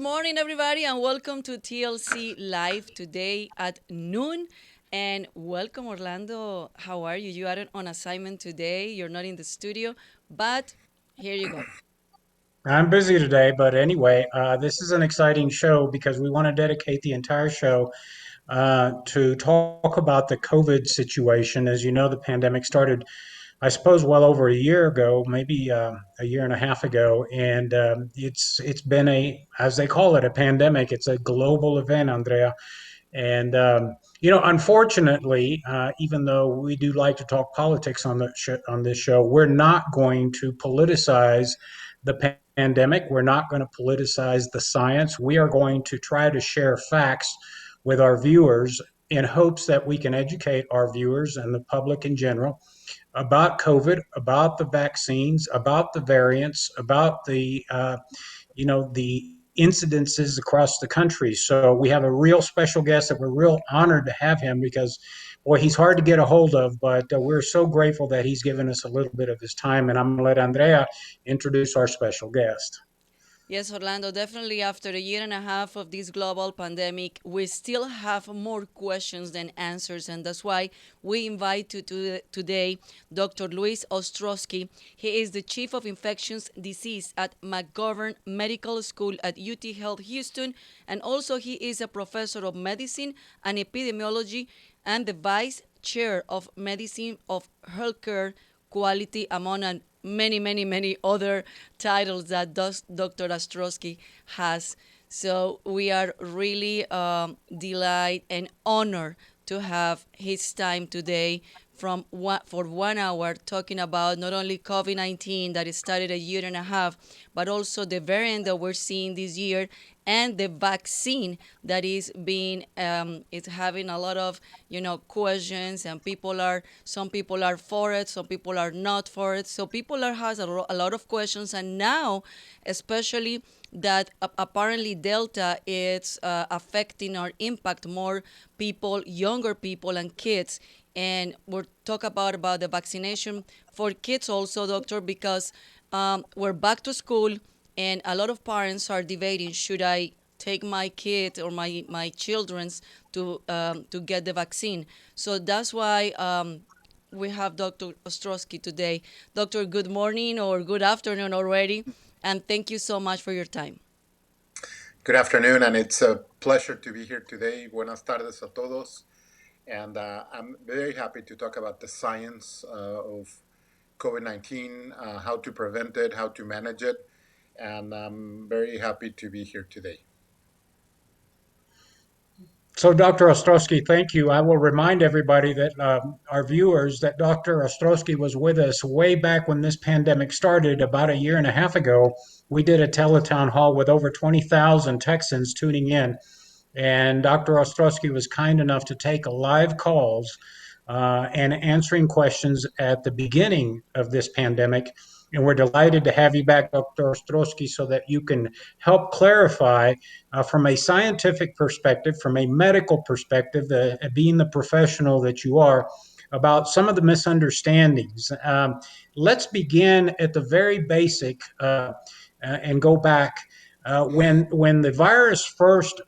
Good morning, everybody, and welcome to TLC Live today at noon. And welcome, Orlando. How are you? You are on assignment today. You're not in the studio, but here you go. I'm busy today, but anyway, this is an exciting show because we want to dedicate the entire show to talk about the COVID situation. As you know, the pandemic started, I suppose, well over a year ago, maybe a year and a half ago, and it's been as they call it, a pandemic. It's a global event, Andrea, and unfortunately, even though we do like to talk politics on this show, we're not going to politicize the pandemic. We're not going to politicize the science. We are going to try to share facts with our viewers in hopes that we can educate our viewers and the public in general about COVID, about the vaccines, about the variants, about the incidences across the country. So we have a real special guest that we're real honored to have him because, boy, he's hard to get a hold of, but we're so grateful that he's given us a little bit of his time. And I'm going to let Andrea introduce our special guest. Yes, Orlando, definitely after a year and a half of this global pandemic, we still have more questions than answers. And that's why we invite today Dr. Luis Ostrosky. He is the Chief of Infectious Disease at McGovern Medical School at UTHealth Houston. And also, he is a professor of medicine and epidemiology and the Vice Chair of Medicine of Healthcare Quality, among many other titles that Dr. Ostrowski has. So we are really delighted and honored to have his time today for 1 hour talking about not only COVID-19 that started a year and a half, but also the variant that we're seeing this year and the vaccine that is having a lot of questions, and some people are for it, some people are not for it. So people has a lot of questions, and now especially that apparently Delta is affecting or impact more people, younger people and kids. And we'll talk about the vaccination for kids also, doctor, because we're back to school, and a lot of parents are debating, should I take my kid or my children's to get the vaccine. So that's why we have Dr. Ostrowski today. Doctor, good morning or good afternoon already, and thank you so much for your time. Good afternoon, and it's a pleasure to be here today. Buenas tardes a todos. And I'm very happy to talk about the science of COVID 19, how to prevent it, how to manage it. And I'm very happy to be here today. So, Dr. Ostrowski, thank you. I will remind everybody that our viewers that Dr. Ostrowski was with us way back when this pandemic started about a year and a half ago. We did a teletown hall with over 20,000 Texans tuning in. And Dr. Ostrowski was kind enough to take live calls and answering questions at the beginning of this pandemic. And we're delighted to have you back, Dr. Ostrowski, so that you can help clarify from a scientific perspective, from a medical perspective, being the professional that you are, about some of the misunderstandings. Let's begin at the very basic and go back when the virus first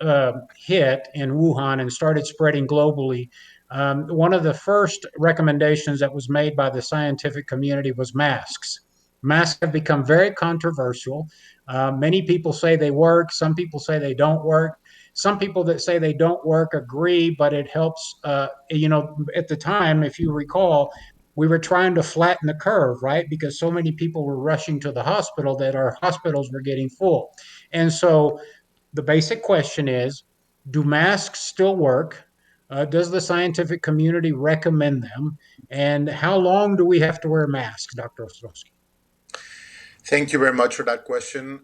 hit in Wuhan and started spreading globally. One of the first recommendations that was made by the scientific community was masks. Masks have become very controversial. Many people say they work. Some people say they don't work. Some people that say they don't work agree, but it helps. At the time, if you recall, we were trying to flatten the curve, right? Because so many people were rushing to the hospital that our hospitals were getting full. And so the basic question is, do masks still work? Does the scientific community recommend them? And how long do we have to wear masks, Dr. Ostrowski? Thank you very much for that question.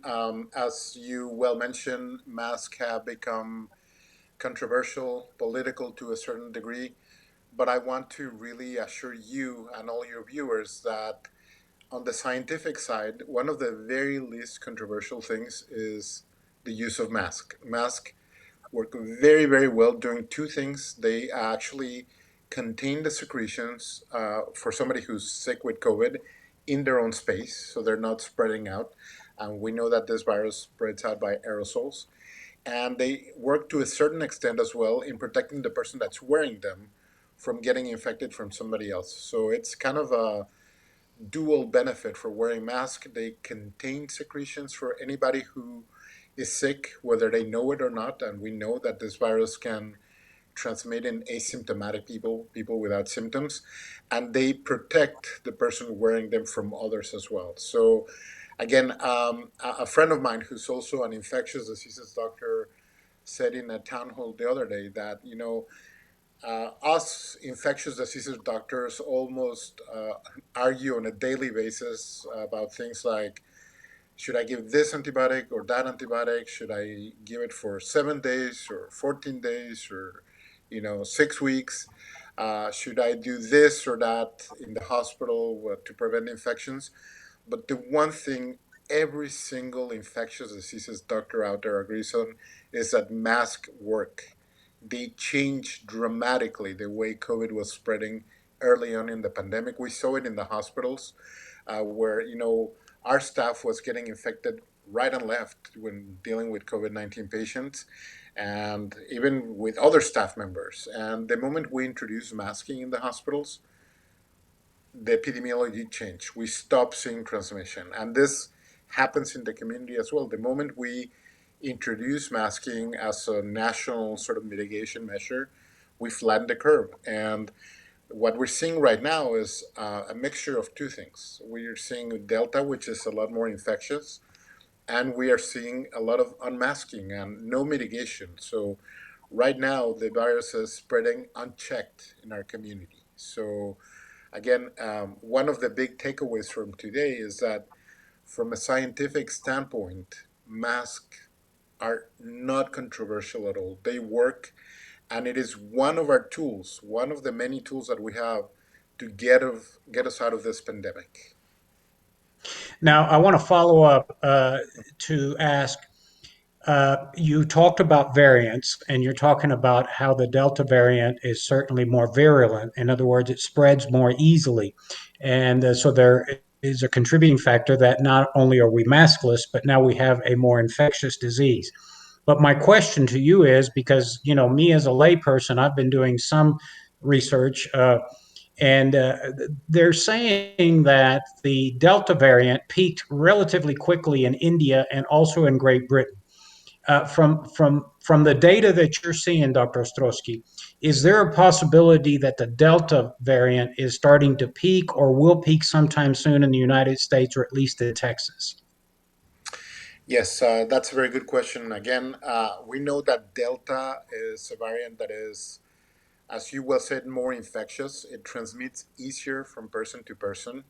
As you well mentioned, masks have become controversial, political to a certain degree. But I want to really assure you and all your viewers that on the scientific side, one of the very least controversial things is the use of mask. Mask work very well doing two things. They actually contain the secretions for somebody who's sick with COVID in their own space, so they're not spreading out. And we know that this virus spreads out by aerosols. and they work to a certain extent as well in protecting the person that's wearing them from getting infected from somebody else. So it's kind of a dual benefit for wearing masks. They contain secretions for anybody who is sick, whether they know it or not. And we know that this virus can transmit in asymptomatic people, people without symptoms, and they protect the person wearing them from others as well. So, again, a friend of mine who's also an infectious diseases doctor said in a town hall the other day that, us infectious diseases doctors almost argue on a daily basis about things like, should I give this antibiotic or that antibiotic? Should I give it for 7 days or 14 days or 6 weeks? Should I do this or that in the hospital to prevent infections? But the one thing every single infectious diseases doctor out there agrees on is that masks work. They changed dramatically the way COVID was spreading early on in the pandemic. We saw it in the hospitals where our staff was getting infected right and left when dealing with COVID-19 patients, and even with other staff members. And the moment we introduced masking in the hospitals, the epidemiology changed. We stopped seeing transmission, and this happens in the community as well. The moment we introduce masking as a national sort of mitigation measure, we flatten the curve. And what we're seeing right now is a mixture of two things. We are seeing Delta, which is a lot more infectious, and we are seeing a lot of unmasking and no mitigation. So, right now, the virus is spreading unchecked in our community. So, again, one of the big takeaways from today is that from a scientific standpoint, masks are not controversial at all. They work, and it is one of our tools, one of the many tools that we have to get us out of this pandemic. Now, I want to follow up to ask. You talked about variants, and you're talking about how the Delta variant is certainly more virulent. In other words, it spreads more easily. And so there is a contributing factor that not only are we maskless, but now we have a more infectious disease. But my question to you is because, me as a layperson, I've been doing some research, and they're saying that the Delta variant peaked relatively quickly in India and also in Great Britain. From the data that you're seeing, Dr. Ostrosky, is there a possibility that the Delta variant is starting to peak or will peak sometime soon in the United States or at least in Texas? Yes, that's a very good question. Again, we know that Delta is a variant that is, as you well said, more infectious. It transmits easier from person to person.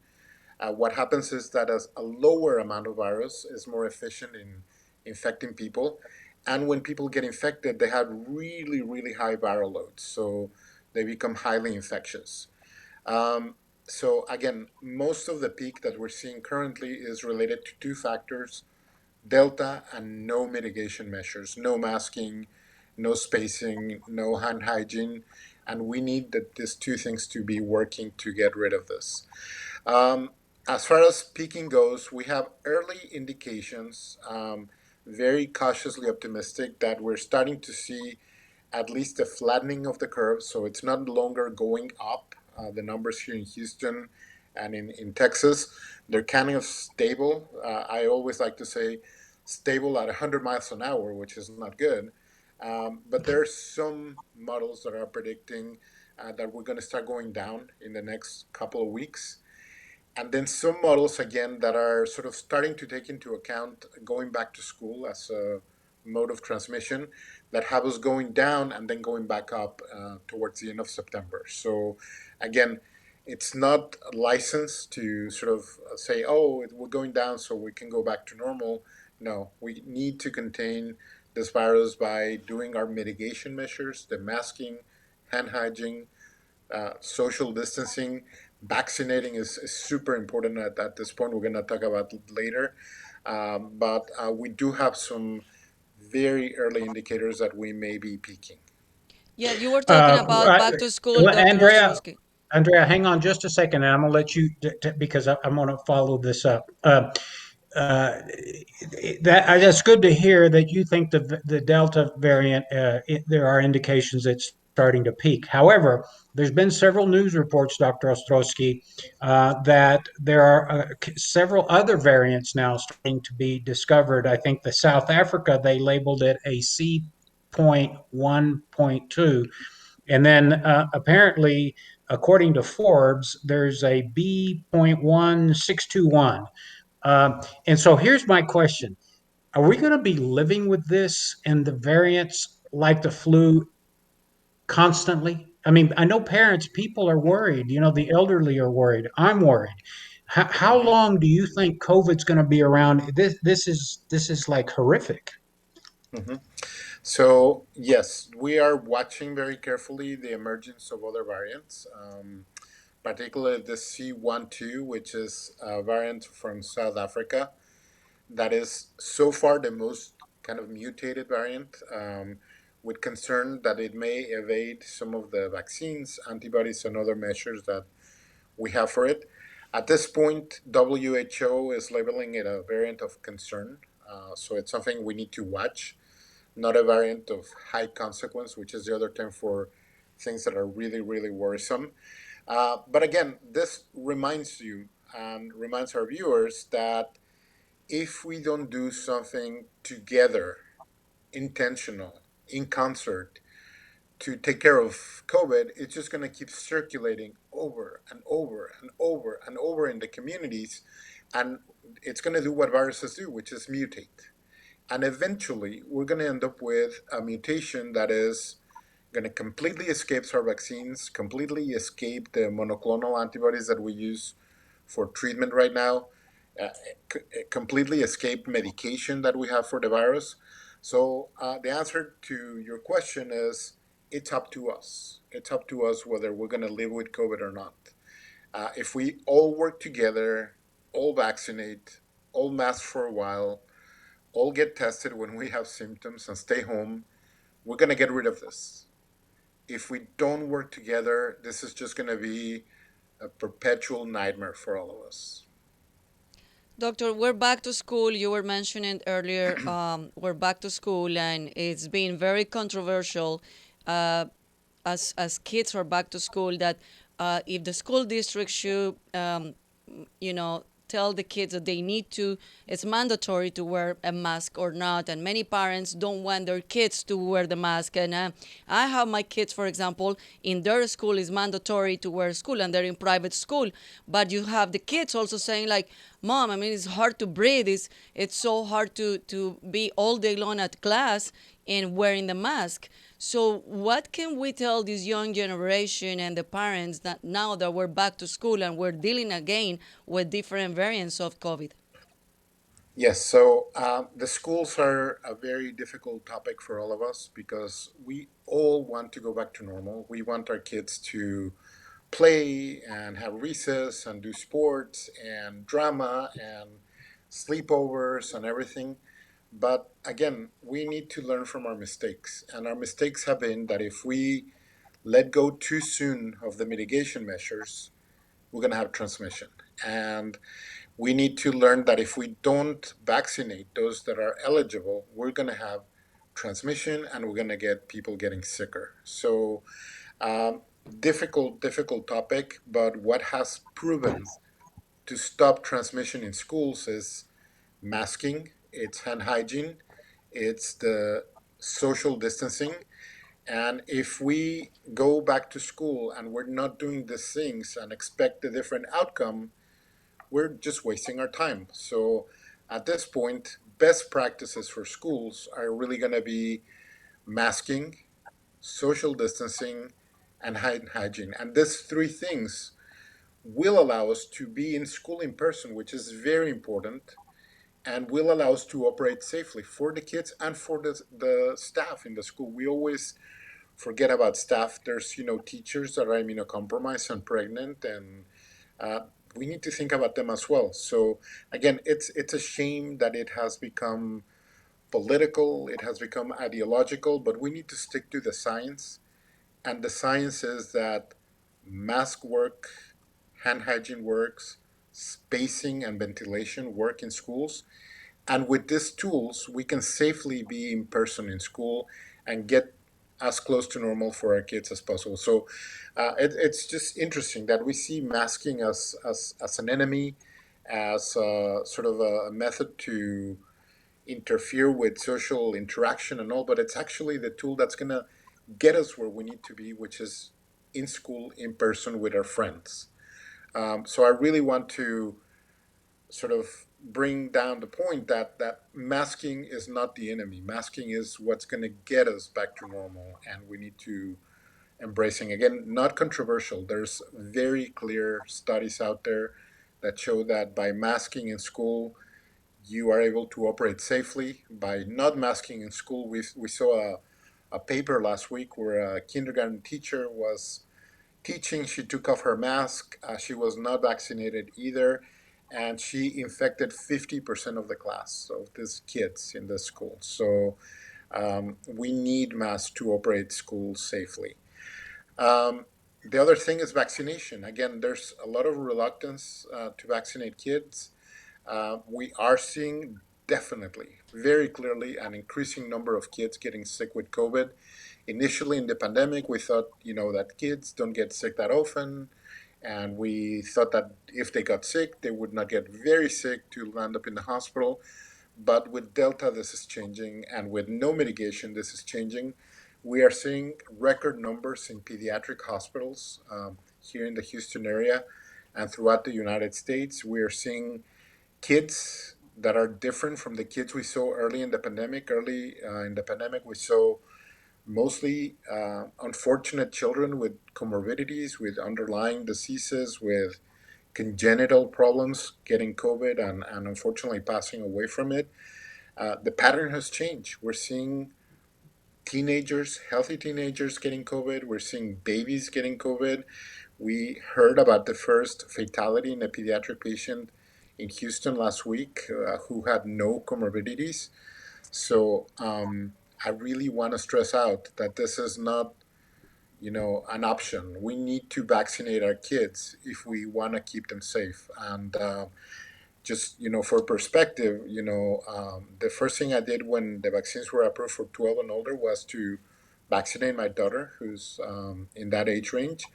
What happens is that as a lower amount of virus is more efficient in infecting people. And when people get infected, they have really, really high viral loads. So they become highly infectious. Um, so again, most of the peak that we're seeing currently is related to two factors: Delta and no mitigation measures, no masking, no spacing, no hand hygiene. And we need these two things to be working to get rid of this. Um, as far as peaking goes, we have early indications, very cautiously optimistic, that we're starting to see at least a flattening of the curve. So it's not longer going up. The numbers here in Houston and in Texas, they're kind of stable. I always like to say stable at 100 miles an hour, which is not good. But there's some models that are predicting that we're going to start going down in the next couple of weeks. And then some models, again, that are sort of starting to take into account going back to school as a mode of transmission, that have us going down and then going back up towards the end of September. So, again, it's not licensed to sort of say, oh, we're going down so we can go back to normal. No, we need to contain this virus by doing our mitigation measures, the masking, hand hygiene, social distancing. Vaccinating is super important at this point. We're going to talk about it later. But we do have some very early indicators that we may be peaking. Yeah, you were talking Uh, about uh, back to school, Dr. Andrea, Ostrowski. Andrea, hang on just a second, and I'm going to let you because I'm going to follow this up. uh, that's good to hear that you think the Delta variant, there are indications it's starting to peak. However, there's been several news reports, Dr. Ostrosky, that there are several other variants now starting to be discovered. I think the South Africa, they labeled it a C.1.2. And then apparently, according to Forbes, there's a B.1621. And so here's my question. Are we going to be living with this and the variants like the flu constantly? I mean, I know parents, people are worried. You know, the elderly are worried. I'm worried. How Mhm, long do you think COVID's going to be around? This is like horrific. mhm. So, yes, we are watching very carefully the emergence of other variants, particularly the C.1.2, which is a variant from South Africa that is so far the most kind of mutated variant, with concern that it may evade some of the vaccines, antibodies, and other measures that we have for it. At this point, WHO is labeling it a variant of concern. So it's something we need to watch, not a variant of high consequence, which is the other term for things that are really, really worrisome. But again, this reminds you and reminds our viewers that if we don't do something together, intentional, in concert, to take care of COVID, it's just going to keep circulating over and over and over and over in the communities. And it's going to do what viruses do, which is mutate. And eventually, we're going to end up with a mutation that is going to completely escape our vaccines, completely escape the monoclonal antibodies that we use for treatment right now, uh, completely escape medication that we have for the virus. So the answer to your question is it's up to us. It's up to us whether we're going to live with COVID or not. If we all work together, all vaccinate, all mask for a while, all get tested when we have symptoms and stay home, we're going to get rid of this. If we don't work together, this is just going to be a perpetual nightmare for all of us. Doctor, we're back to school. You were mentioning earlier, we're back to school, and it's been very controversial uh, as kids are back to school that if the school district should, tell the kids that they need to, it's mandatory to wear a mask or not. And many parents don't want their kids to wear the mask. And I have my kids, for example, in their school is mandatory to wear school, and they're in private school. But you have the kids also saying like, Mom, I mean, it's hard to breathe. It's so hard to be all day long at class and wearing the mask. So what can we tell this young generation and the parents that now that we're back to school and we're dealing again with different variants of COVID? Yes, so the schools are a very difficult topic for all of us because we all want to go back to normal. We want our kids to play and have recess and do sports and drama and sleepovers and everything. But again, we need to learn from our mistakes. And our mistakes have been that if we let go too soon of the mitigation measures, we're going to have transmission. And we need to learn that if we don't vaccinate those that are eligible, we're going to have transmission and we're going to get people getting sicker. So, um, difficult topic, but what has proven to stop transmission in schools is masking, it's hand hygiene, it's the social distancing. And if we go back to school and we're not doing these things and expect a different outcome, we're just wasting our time. So at this point, best practices for schools are really going to be masking, social distancing, and hand hygiene. And these three things will allow us to be in school in person, which is very important, and will allow us to operate safely for the kids and for the staff in the school. We always forget about staff. There's, teachers that are immunocompromised and pregnant, and uh, we need to think about them as well. So again, it's a shame that it has become political, it has become ideological, but we need to stick to the science. And the science is that mask work, hand hygiene works, spacing and ventilation work in schools. And with these tools, we can safely be in person in school and get as close to normal for our kids as possible. So it's just interesting that we see masking as an enemy, as sort of a method to interfere with social interaction and all, but it's actually the tool that's going to get us where we need to be, which is in school, in person with our friends. So I really want to sort of bring down the point that masking is not the enemy. Masking is what's going to get us back to normal, and we need to embracing again. Not controversial. There's very clear studies out there that show that by masking in school, you are able to operate safely. By not masking in school, we saw a paper last week where a kindergarten teacher was teaching. She took off her mask. She was not vaccinated either. And she infected 50% of the class of these kids in the school. So we need masks to operate schools safely. Um, the other thing is vaccination. Again, there's a lot of reluctance to vaccinate kids. We are seeing definitely, very clearly, an increasing number of kids getting sick with COVID. Initially in the pandemic, we thought, that kids don't get sick that often. And we thought that if they got sick, they would not get very sick to land up in the hospital. But with Delta, this is changing. And with no mitigation, this is changing. We are seeing record numbers in pediatric hospitals here in the Houston area and throughout the United States. We are seeing kids that are different from the kids we saw early in the pandemic. Early in the pandemic, we saw mostly unfortunate children with comorbidities, with underlying diseases, with congenital problems getting COVID and unfortunately passing away from it. The pattern has changed. We're seeing teenagers, healthy teenagers getting COVID. We're seeing babies getting COVID. We heard about the first fatality in a pediatric patient in Houston last week who had no comorbidities. So I really want to stress out that this is not, an option. We need to vaccinate our kids if we want to keep them safe. And just, for perspective, the first thing I did when the vaccines were approved for 12 and older was to vaccinate my daughter, who's in that age range.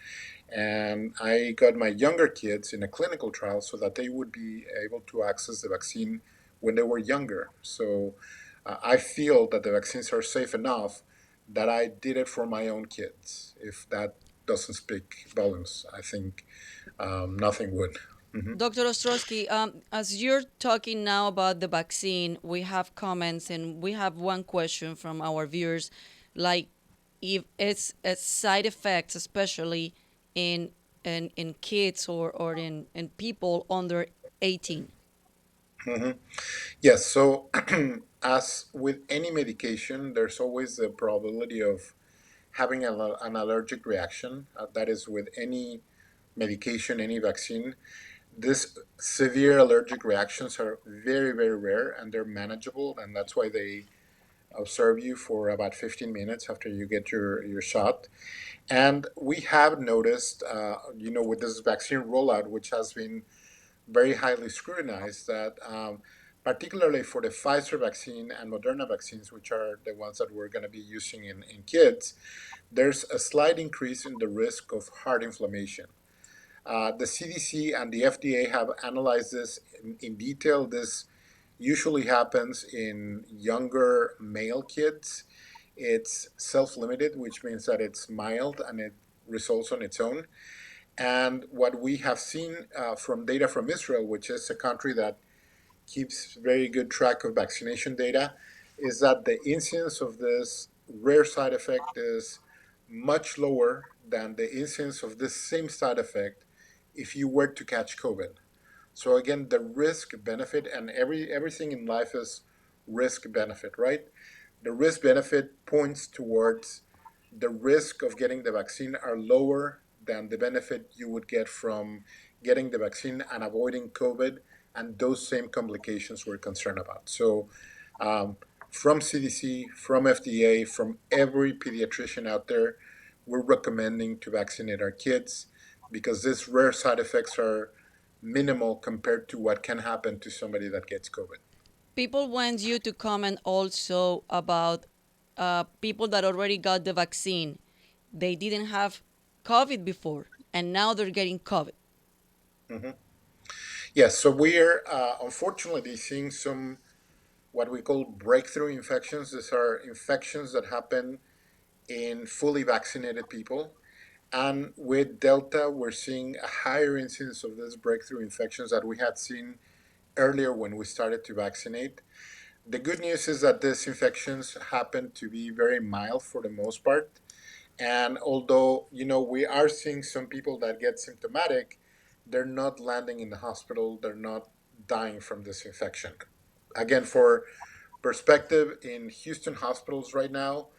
And I got my younger kids in a clinical trial so that they would be able to access the vaccine when they were younger. So I feel that the vaccines are safe enough that I did it for my own kids. If that doesn't speak volumes, I think nothing would. Mhm. Dr. Ostrosky, as you're talking now about the vaccine, we have comments and we have one question from our viewers, like if it's a side effects, especially in kids or in people under 18. Mhm. Yes, so as with any medication, there's always the probability of having an allergic reaction. That is with any medication, any vaccine. These severe allergic reactions are very, very rare and they're manageable, and that's why they observe you for about 15 minutes after you get your shot. And we have noticed, with this vaccine rollout, which has been very highly scrutinized, that particularly for the Pfizer vaccine and Moderna vaccines, which are the ones that we're going to be using in kids, there's a slight increase in the risk of heart inflammation. The CDC and the FDA have analyzed this in detail. This usually happens in younger male kids. It's self limited, which means that it's mild and it resolves on its own. And what we have seen from data from Israel, which is a country that keeps very good track of vaccination data, is that the incidence of this rare side effect is much lower than the incidence of this same side effect if you were to catch COVID. So again, the risk benefit and everything in life is risk benefit, right? The risk benefit points towards the risk of getting the vaccine are lower than the benefit you would get from getting the vaccine and avoiding COVID and those same complications we're concerned about. So, from CDC, from FDA, from every pediatrician out there, we're recommending to vaccinate our kids because these rare side effects are minimal compared to what can happen to somebody that gets COVID. People want you to comment also about people that already got the vaccine. They didn't have COVID before, and now they're getting COVID. Mhm. Yes, so we're unfortunately seeing some what we call breakthrough infections. These are infections that happen in fully vaccinated people. And with Delta, we're seeing a higher incidence of these breakthrough infections that we had seen earlier when we started to vaccinate. The good news is that these infections happen to be very mild for the most part. And although, we are seeing some people that get symptomatic, they're not landing in the hospital, they're not dying from this infection. Again, for perspective, in Houston hospitals right now,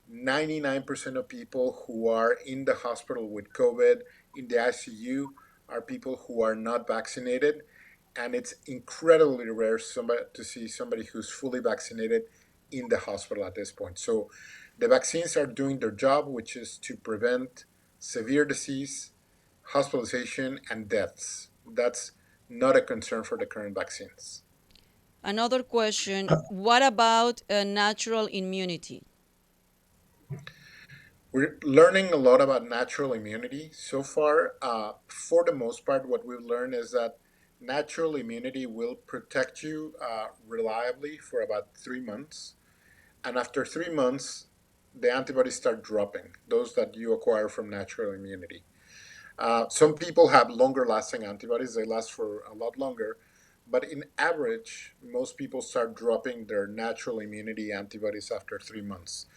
99% of people who are in the hospital with COVID in the ICU are people who are not vaccinated. And it's incredibly rare to see somebody who's fully vaccinated in the hospital at this point. So the vaccines are doing their job, which is to prevent severe disease, hospitalization, and deaths. That's not a concern for the current vaccines. Another question, what about natural immunity? We're learning a lot about natural immunity. So far, for the most part, what we've learned is that natural immunity will protect you reliably for about 3 months. And after 3 months, the antibodies start dropping, those that you acquire from natural immunity. Some people have longer lasting antibodies, they last for a lot longer. But in average, most people start dropping their natural immunity antibodies after 3 months.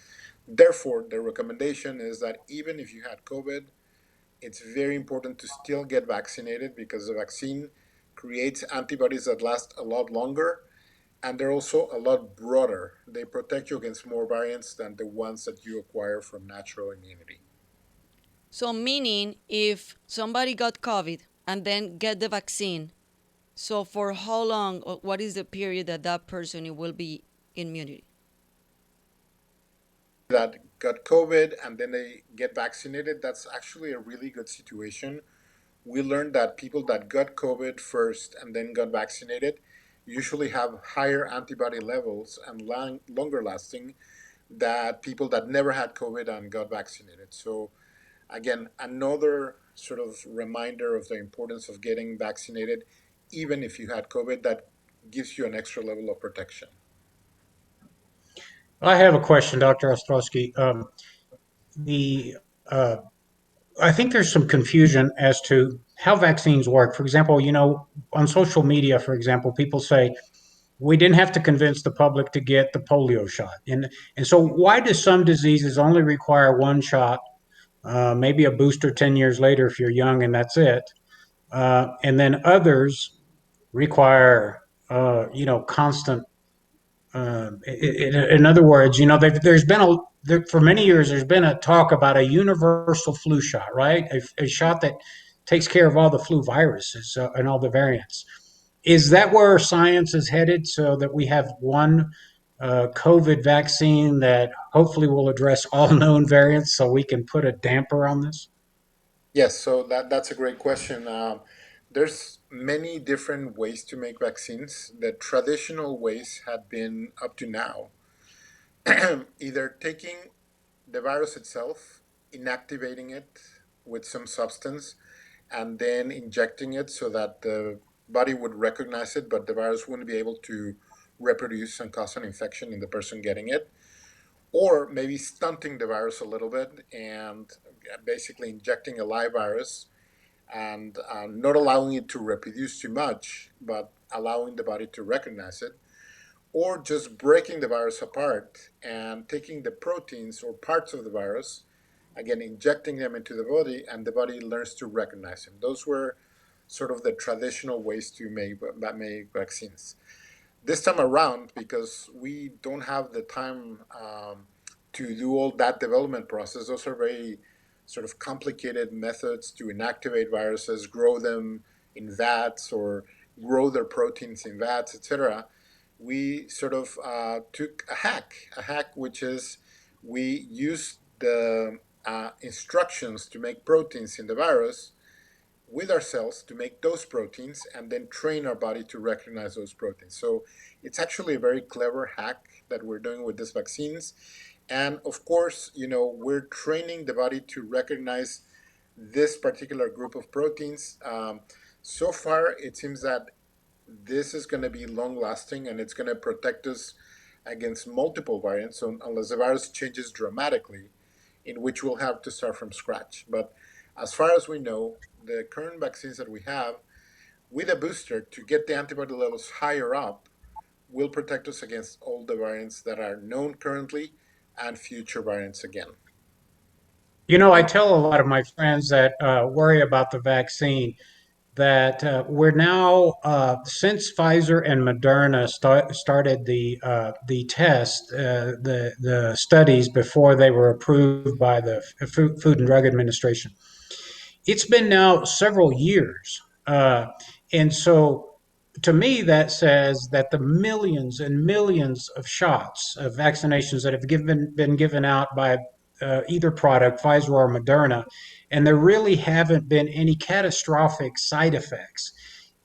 Therefore, the recommendation is that even if you had COVID, it's very important to still get vaccinated because the vaccine creates antibodies that last a lot longer and they're also a lot broader. They protect you against more variants than the ones that you acquire from natural immunity. So, meaning if somebody got COVID and then get the vaccine, so for how long, or what is the period that that person will be immunity? That got COVID and then they get vaccinated, that's actually a really good situation. We learned that people that got COVID first and then got vaccinated usually have higher antibody levels and longer lasting than people that never had COVID and got vaccinated. So, again, another sort of reminder of the importance of getting vaccinated, even if you had COVID, that gives you an extra level of protection. I have a question, Dr. Ostrowski. The uh, I think there's some confusion as to how vaccines work. For example, on social media, for example, people say we didn't have to convince the public to get the polio shot, and so why do some diseases only require one shot, maybe a booster 10 years later if you're young, and that's it, and then others require constant in other words, there's been for many years, there's been a talk about a universal flu shot, right? A shot that takes care of all the flu viruses and all the variants. Is that where science is headed so that we have one COVID vaccine that hopefully will address all known variants so we can put a damper on this? Yes, so that's a great question. There's many different ways to make vaccines. The traditional ways had been up to now either taking the virus itself, inactivating it with some substance, and then injecting it so that the body would recognize it, but the virus wouldn't be able to reproduce and cause an infection in the person getting it. Or maybe stunting the virus a little bit and basically injecting a live virus and not allowing it to reproduce too much, but allowing the body to recognize it, or just breaking the virus apart and taking the proteins or parts of the virus, again, injecting them into the body, and the body learns to recognize them. Those were sort of the traditional ways to make vaccines. This time around, because we don't have the time to do all that development process, those are very sort of complicated methods to inactivate viruses, grow them in vats, or grow their proteins in vats, etc. We sort of took a hack which is we use the instructions to make proteins in the virus with our cells to make those proteins and then train our body to recognize those proteins. So it's actually a very clever hack that we're doing with these vaccines. And of course, we're training the body to recognize this particular group of proteins. So far, it seems that this is going to be long lasting and it's going to protect us against multiple variants. So unless the virus changes dramatically, in which we'll have to start from scratch. But as far as we know, the current vaccines that we have, with a booster to get the antibody levels higher up, will protect us against all the variants that are known currently and future variants again. I tell a lot of my friends that worry about the vaccine that we're now, since Pfizer and Moderna started the test, the studies before they were approved by the Food and Drug Administration. It's been now several years, and so to me that says that the millions and millions of shots of vaccinations that have been given out by either product, Pfizer or Moderna, and there really haven't been any catastrophic side effects,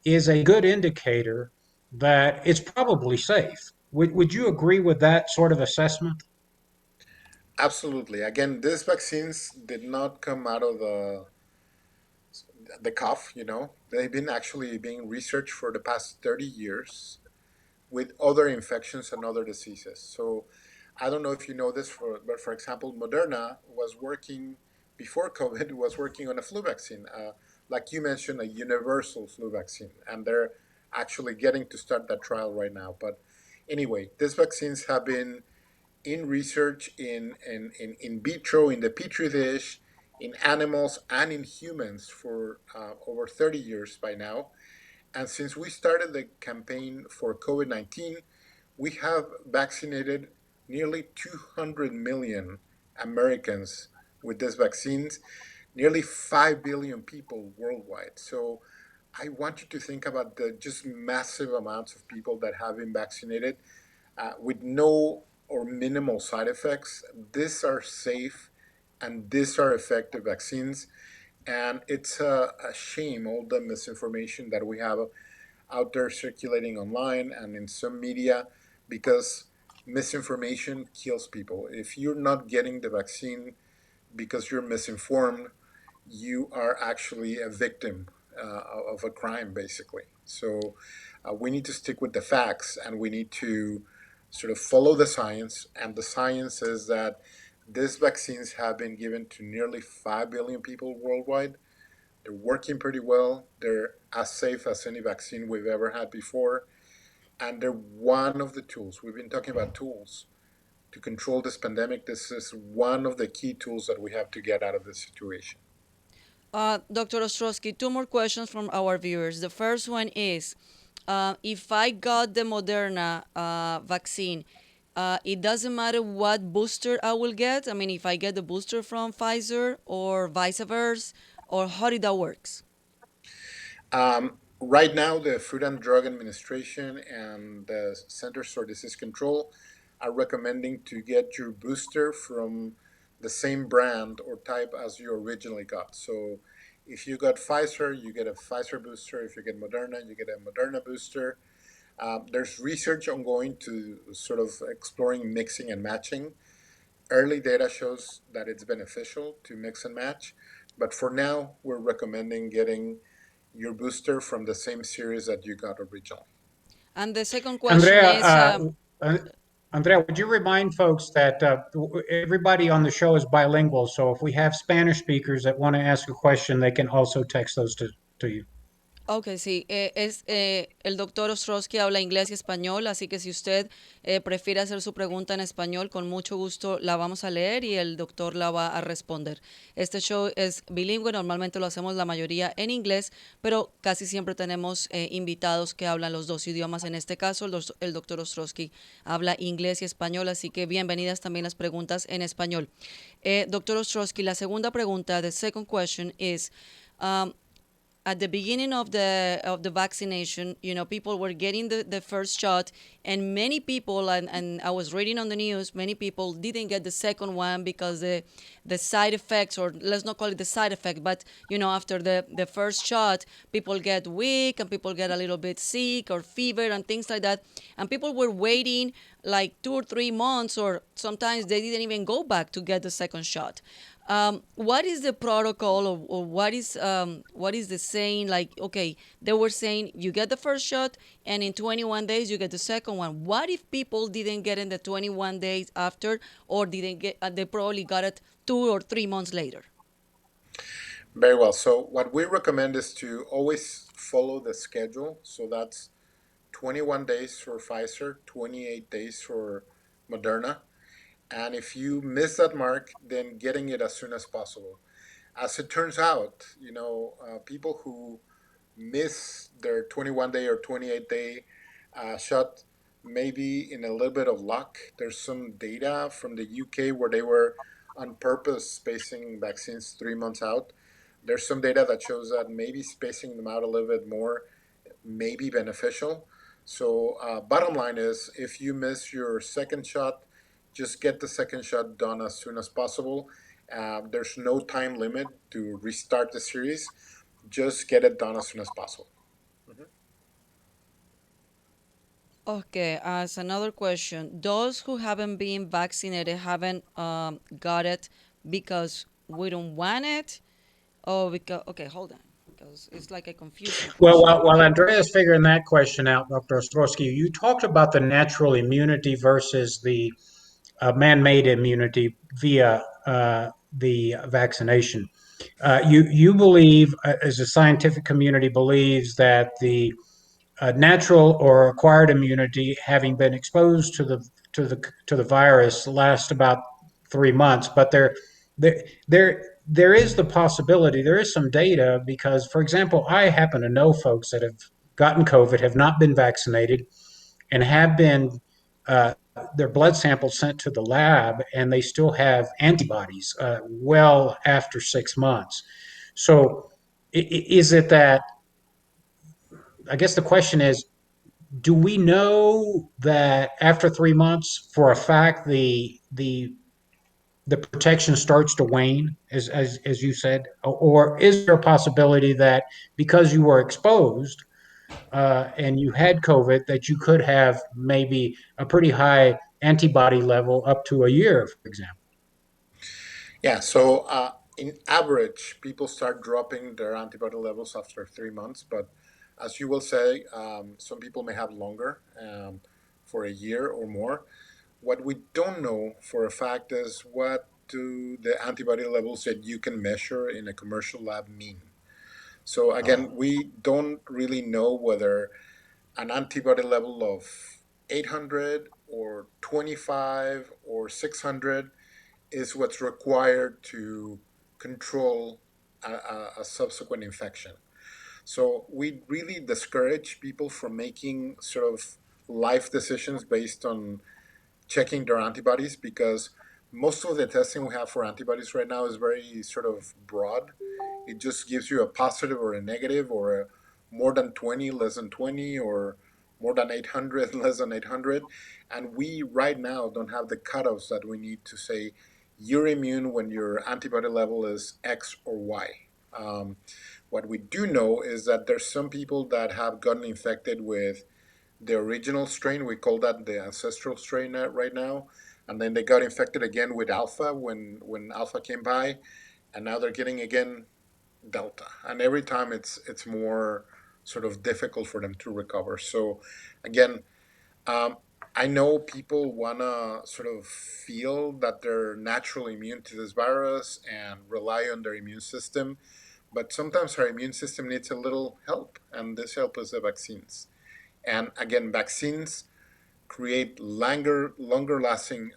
is a good indicator that it's probably safe. Would you agree with that sort of assessment? Absolutely. Again, these vaccines did not come out of the cuff. They've been actually being researched for the past 30 years with other infections and other diseases. So I don't know if you know this, but for example, Moderna was working before COVID was working on a flu vaccine, like you mentioned, a universal flu vaccine, and they're actually getting to start that trial right now. But anyway, these vaccines have been in research in vitro, in the petri dish, in animals, and in humans for over 30 years by now. And since we started the campaign for COVID-19, we have vaccinated nearly 200 million Americans with these vaccines, nearly 5 billion people worldwide. So I want you to think about the just massive amounts of people that have been vaccinated with no or minimal side effects. These are safe and these are effective vaccines. And it's a shame, all the misinformation that we have out there circulating online and in some media, because misinformation kills people. If you're not getting the vaccine because you're misinformed, you are actually a victim of a crime, basically. So we need to stick with the facts and we need to sort of follow the science. And the science is that these vaccines have been given to nearly 5 billion people worldwide. They're working pretty well. They're as safe as any vaccine we've ever had before. And they're one of the tools. We've been talking about tools to control this pandemic. This is one of the key tools that we have to get out of this situation. Dr. Ostrosky, two more questions from our viewers. The first one is, if I got the Moderna vaccine, it doesn't matter what booster I will get. I mean, if I get the booster from Pfizer or vice versa, or how did that works? Right now, the Food and Drug Administration and the Centers for Disease Control are recommending to get your booster from the same brand or type as you originally got. So if you got Pfizer, you get a Pfizer booster. If you get Moderna, you get a Moderna booster. There's research ongoing to sort of exploring mixing and matching. Early data shows that it's beneficial to mix and match, but for now, we're recommending getting your booster from the same series that you got originally. And the second question Andrea, is, uh, Andrea, would you remind folks that everybody on the show is bilingual? So if we have Spanish speakers that want to ask a question, they can also text those to you. ok, sí, el doctor Ostrowski habla inglés y español, así que si usted prefiere hacer su pregunta en español, con mucho gusto la vamos a leer y el doctor la va a responder. Este show es bilingüe, normalmente lo hacemos la mayoría en inglés, pero casi siempre tenemos invitados que hablan los dos idiomas. En este caso, el doctor Ostrowski habla inglés y español, así que bienvenidas también las preguntas en español. Doctor Ostrowski, la segunda pregunta, the second question is, at the beginning of the vaccination, people were getting the first shot, and many people, and I was reading on the news, many people didn't get the second one because the side effects, or let's not call it the side effect, but after the first shot, people get weak and people get a little bit sick or fever and things like that, and people were waiting like 2 or 3 months, or sometimes they didn't even go back to get the second shot. What is the protocol, or what is the saying? Like, okay, they were saying you get the first shot, and in 21 days you get the second one. What if people didn't get in the 21 days after, or didn't get? They probably got it 2 or 3 months later. Very well. So what we recommend is to always follow the schedule. So that's 21 days for Pfizer, 28 days for Moderna. And if you miss that mark, then getting it as soon as possible. As it turns out, people who miss their 21-day or 28-day shot, maybe in a little bit of luck. There's some data from the UK where they were on purpose spacing vaccines 3 months out. There's some data that shows that maybe spacing them out a little bit more may be beneficial. So, bottom line is, if you miss your second shot, just get the second shot done as soon as possible. There's no time limit to restart the series. Just get it done as soon as possible. Mhm. Okay, as another question, those who haven't been vaccinated haven't got it because we don't want it, or because, okay, hold on, because it's like a confusing Well, question. while Andrea's figuring that question out, Dr. Ostrowski, you talked about the natural immunity versus the man-made immunity via the vaccination. You believe, as the scientific community believes, that the natural or acquired immunity, having been exposed to the virus, lasts about 3 months. But there there is the possibility. There is some data because, for example, I happen to know folks that have gotten COVID, have not been vaccinated, and have been their blood samples sent to the lab, and they still have antibodies well after 6 months. So, is it that? I guess the question is, do we know that after 3 months, for a fact, the protection starts to wane, as you said, or is there a possibility that because you were exposed and you had COVID, that you could have maybe a pretty high antibody level up to a year, for example? Yeah, so in average, people start dropping their antibody levels after 3 months. But as you will say, some people may have longer, for a year or more. What we don't know for a fact is what do the antibody levels that you can measure in a commercial lab mean. So again, Oh. we don't really know whether an antibody level of 800 or 25 or 600 is what's required to control a subsequent infection. So we really discourage people from making sort of life decisions based on checking their antibodies, because most of the testing we have for antibodies right now is very sort of broad. It just gives you a positive or a negative, or a more than 20, less than 20, or more than 800, less than 800. And we right now don't have the cutoffs that we need to say you're immune when your antibody level is X or Y. Um, what we do know is that there's some people that have gotten infected with the original strain. We call that the ancestral strain right now. And then they got infected again with alpha when alpha came by, and now they're getting again delta. And every time it's more sort of difficult for them to recover. So again, um, I know people wanna sort of feel that they're naturally immune to this virus and rely on their immune system, but sometimes our immune system needs a little help, and this help is the vaccines. And again, vaccines create longer lasting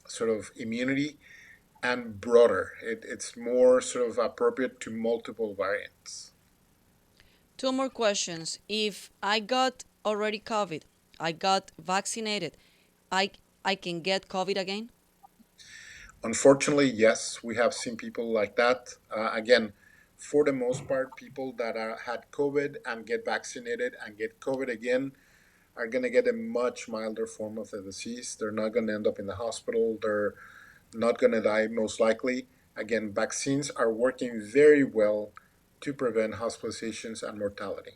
sort of immunity, and broader. It's more sort of appropriate to multiple variants. Two more questions. If I got already COVID, I got vaccinated, I I can get COVID again? Unfortunately, yes, we have seen people like that. Again, for the most part, people that had COVID and get vaccinated and get COVID again are going to get a much milder form of the disease. They're not going to end up in the hospital. They're not going to die, most likely. Again, vaccines are working very well to prevent hospitalizations and mortality.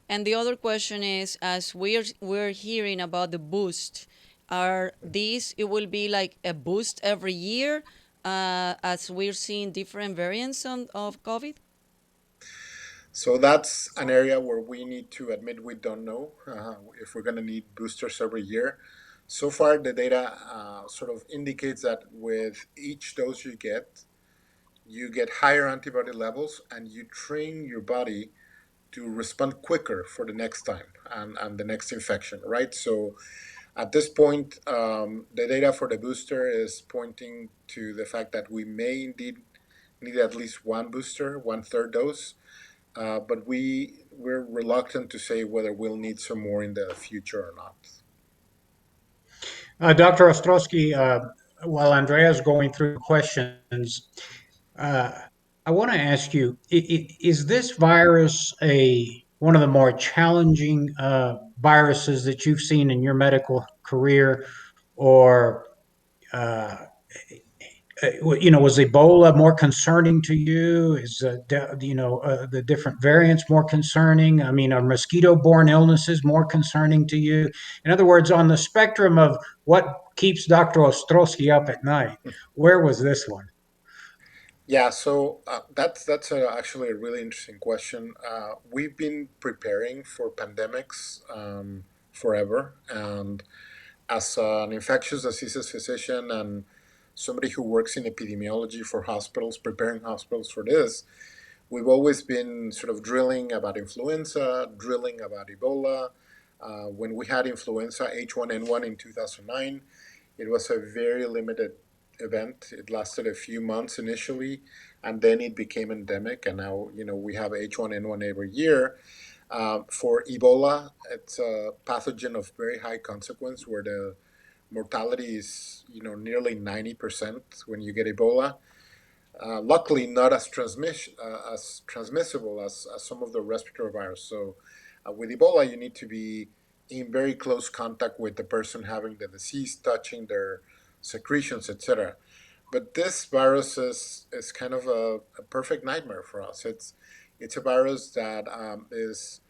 And the other question is, as we're hearing about the boost, are these it will be like a boost every year, as we're seeing different variants of COVID? So that's an area where we need to admit we don't know if we're going to need boosters every year. So far, the data sort of indicates that with each dose you get higher antibody levels and you train your body to respond quicker for the next time and the next infection, right? So at this point, the data for the booster is pointing to the fact that we may indeed need at least one booster, one third dose, but we're reluctant to say whether we'll need some more in the future or not. Dr. Ostrosky, while Andrea's going through questions, uh, I want to ask you: is this virus a one of the more challenging viruses that you've seen in your medical career, or uh, was Ebola more concerning to you? Is the different variants more concerning? I mean, are mosquito-borne illnesses more concerning to you? In other words, on the spectrum of what keeps Dr. Ostrowski up at night, where was this one? Yeah, so actually a really interesting question. We've been preparing for pandemics forever, and as an infectious diseases physician and somebody who works in epidemiology for hospitals, preparing hospitals for this, we've always been sort of drilling about influenza, drilling about Ebola. When we had influenza H1N1 in 2009, it was a very limited event. It lasted a few months initially, and then it became endemic. And now, we have H1N1 every year. For Ebola, it's a pathogen of very high consequence where the mortality is, nearly 90% when you get Ebola. Luckily, not as transmissible as some of the respiratory virus. So, with Ebola, you need to be in very close contact with the person having the disease, touching their secretions, etc. But this virus is kind of a perfect nightmare for us. It's a virus that is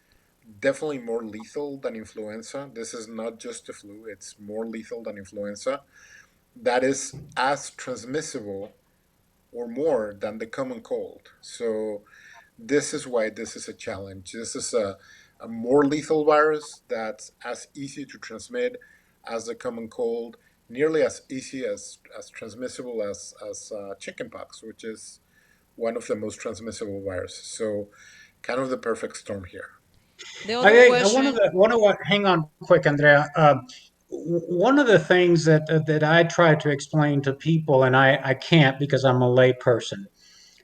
definitely more lethal than influenza. This is not just the flu; it's more lethal than influenza. That is as transmissible or more than the common cold. So this is why this is a challenge. This is a more lethal virus that's as easy to transmit as the common cold, nearly as easy as transmissible as chickenpox, which is one of the most transmissible viruses. So kind of the perfect storm here. The other question. One of what, hang on quick, Andrea. One of the things that I try to explain to people, and I can't because I'm a lay person,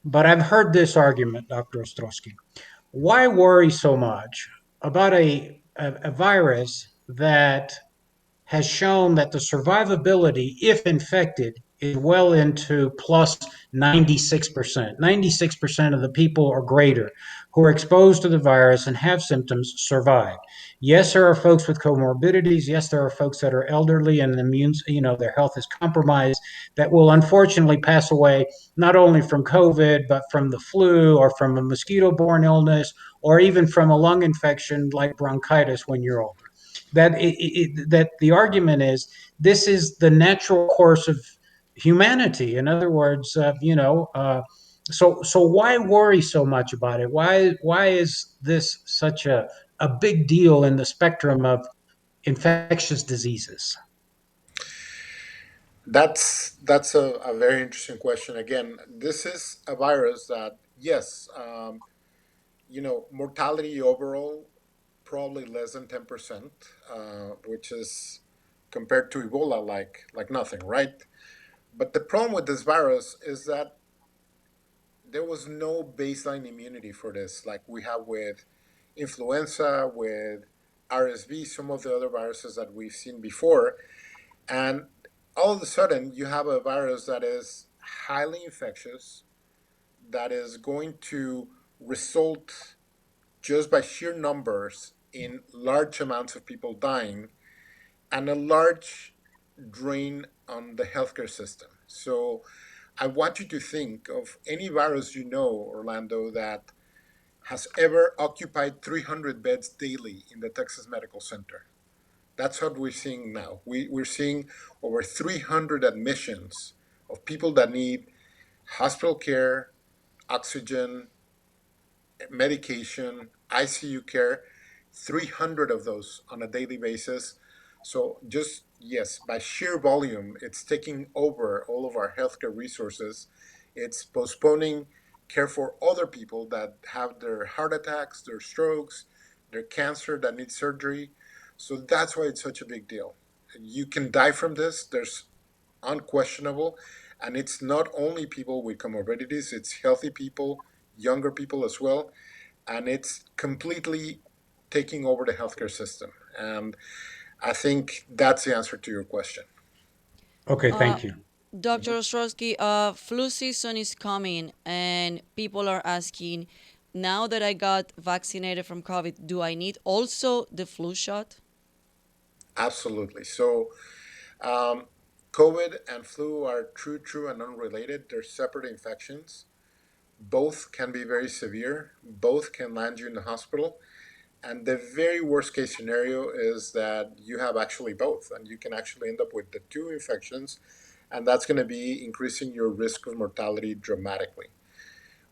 but I've heard this argument, Dr. Ostrowski. Why worry so much about a virus that has shown that the survivability, if infected, is well into plus 96%. 96% of the people or greater who are exposed to the virus and have symptoms survive. Yes, there are folks with comorbidities. Yes, there are folks that are elderly and immune, their health is compromised that will unfortunately pass away not only from COVID, but from the flu or from a mosquito borne illness or even from a lung infection like bronchitis when you're older. That the argument is this is the natural course of humanity. In other words, so why worry so much about it? Why is this such a big deal in the spectrum of infectious diseases? That's a very interesting question. Again, this is a virus that yes, mortality overall probably less than 10%, which is compared to Ebola like nothing, right? But the problem with this virus is that there was no baseline immunity for this, like we have with influenza, with RSV, some of the other viruses that we've seen before. And all of a sudden, you have a virus that is highly infectious, that is going to result just by sheer numbers in large amounts of people dying and a large drain on the healthcare system. So I want you to think of any virus you know, Orlando, that has ever occupied 300 beds daily in the Texas Medical Center. That's what we're seeing now. We're seeing over 300 admissions of people that need hospital care, oxygen, medication, ICU care, 300 of those on a daily basis. So, just yes, by sheer volume, it's taking over all of our healthcare resources. It's postponing care for other people that have their heart attacks, their strokes, their cancer that needs surgery. So, that's why it's such a big deal. You can die from this. There's unquestionable. And it's not only people with comorbidities, it's healthy people, younger people as well, and it's completely taking over the healthcare system. And I think that's the answer to your question. Okay, Uh, thank you. Dr. Ostrosky, flu season is coming, and people are asking, now that I got vaccinated from COVID, do I need also the flu shot? Absolutely. So, um, COVID and flu are true, and unrelated. They're separate infections. Both can be very severe, both can land you in the hospital. And the very worst case scenario is that you have actually both, and you can actually end up with the two infections, and that's going to be increasing your risk of mortality dramatically.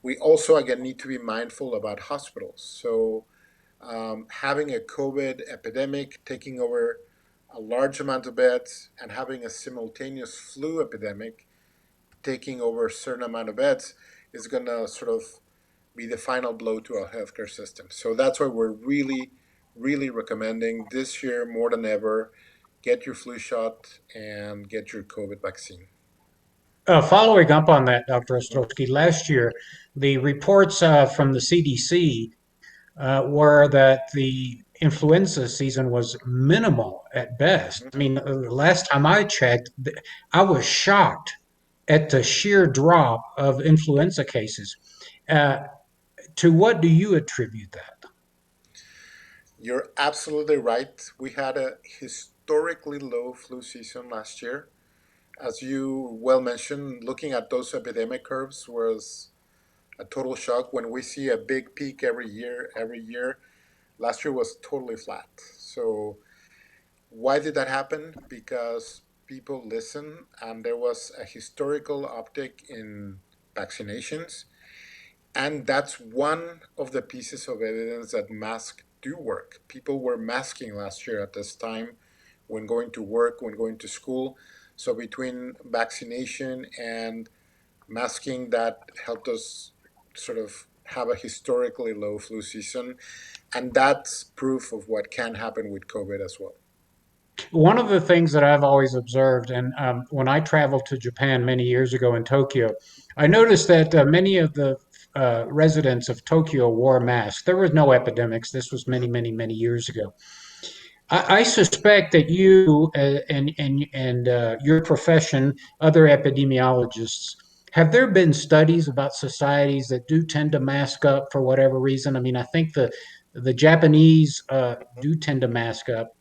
We also, again, need to be mindful about hospitals. So, having a COVID epidemic taking over a large amount of beds and having a simultaneous flu epidemic taking over a certain amount of beds is going to sort of be the final blow to our healthcare system. So that's why we're really recommending this year more than ever get your flu shot and get your COVID vaccine. Following up on that, Dr. Mhm. Ostrowski, last year, the reports from the CDC were that the influenza season was minimal at best. I mean, last time I checked, I was shocked at the sheer drop of influenza cases. Uh, to what do you attribute that? You're absolutely right. We had a historically low flu season last year. As you well mentioned, looking at those epidemic curves was a total shock when we see a big peak every year. Last year was totally flat. So why did that happen? Because people listened and there was a historical uptick in vaccinations. And that's one of the pieces of evidence that masks do work. People were masking last year at this time when going to work, when going to school. So between vaccination and masking, that helped us sort of have a historically low flu season. And that's proof of what can happen with COVID as well. One of the things that I've always observed, and when I traveled to Japan many years ago in Tokyo, I noticed that many of the residents of Tokyo wore masks. There was no epidemics. This was Mhm. many years ago. I suspect that you and your profession, other epidemiologists, have there been studies about societies that do tend to mask up for whatever reason? I mean, I think the Japanese do tend to mask up.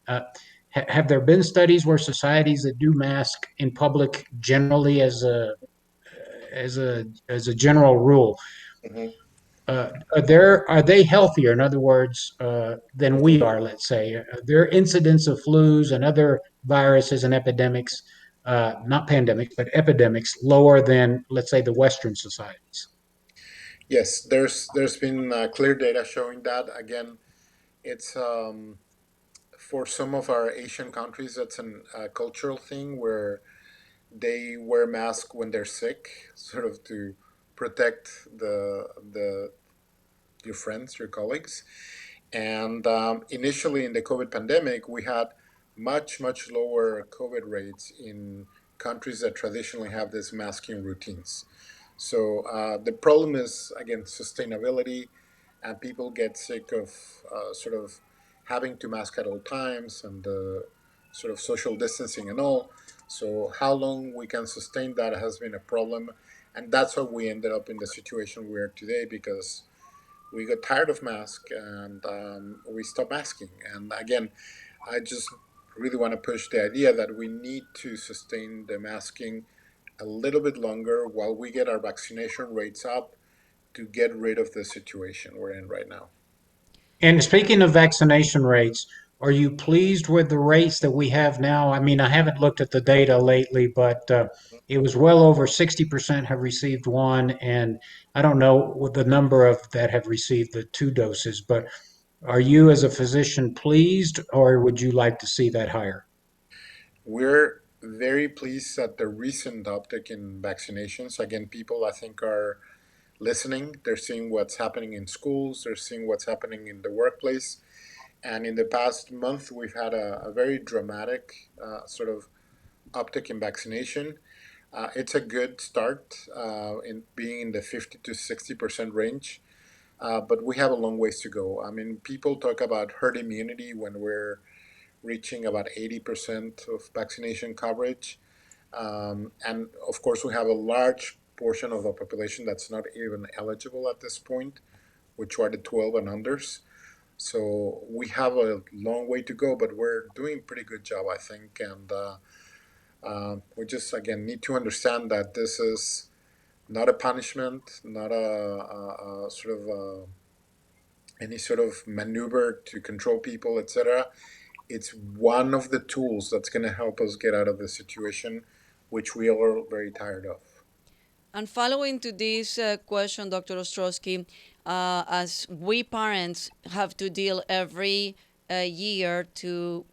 Have there been studies where societies that do mask in public generally as a general rule Mhm. are they healthier? In other words, than we Mhm. are. Let's say their incidence of flus and other viruses and epidemics, not pandemics, but epidemics, lower than let's say the Western societies. Yes, there's been clear data showing that. Again, it's for some of our Asian countries, that's a cultural thing where they wear masks when they're sick, sort of to protect the your friends, your colleagues. And initially in the COVID pandemic, we had much lower COVID rates in countries that traditionally have these masking routines. So the problem is again sustainability, and people get sick of sort of having to mask at all times and the sort of social distancing and all. So how long we can sustain that has been a problem, And that's how we ended up in the situation we are today, because we got tired of masks, and we stopped masking. And again, I just really want to push the idea that we need to sustain the masking a little bit longer while we get our vaccination rates up to get rid of the situation we're in right now. And speaking of vaccination rates, are you pleased with the rates that we have now? I mean, I haven't looked at the data lately, but it was well over 60% have received one, and I don't know what the number of that have received the two doses, but are you as a physician pleased, or would you like to see that higher? We're very pleased at the recent uptick in vaccinations. Again, people I think are listening. They're seeing what's happening in schools, they're seeing what's happening in the workplace. And in the past month, we've had a very dramatic sort of uptick in vaccination. It's a good start in being in the 50 to 60% range, but we have a long ways to go. I mean, people talk about herd immunity when we're reaching about 80% of vaccination coverage. And of course, we have a large portion of the population that's not even eligible at this point, which are the 12 and unders. So we have a long way to go, but we're doing a pretty good job, I think. And we just, again, need to understand that this is not a punishment, not a sort of any sort of maneuver to control people, etc. It's one of the tools that's going to help us get out of the situation, which we are very tired of. And following to this question, Dr. Ostrosky, as we parents have to deal every year to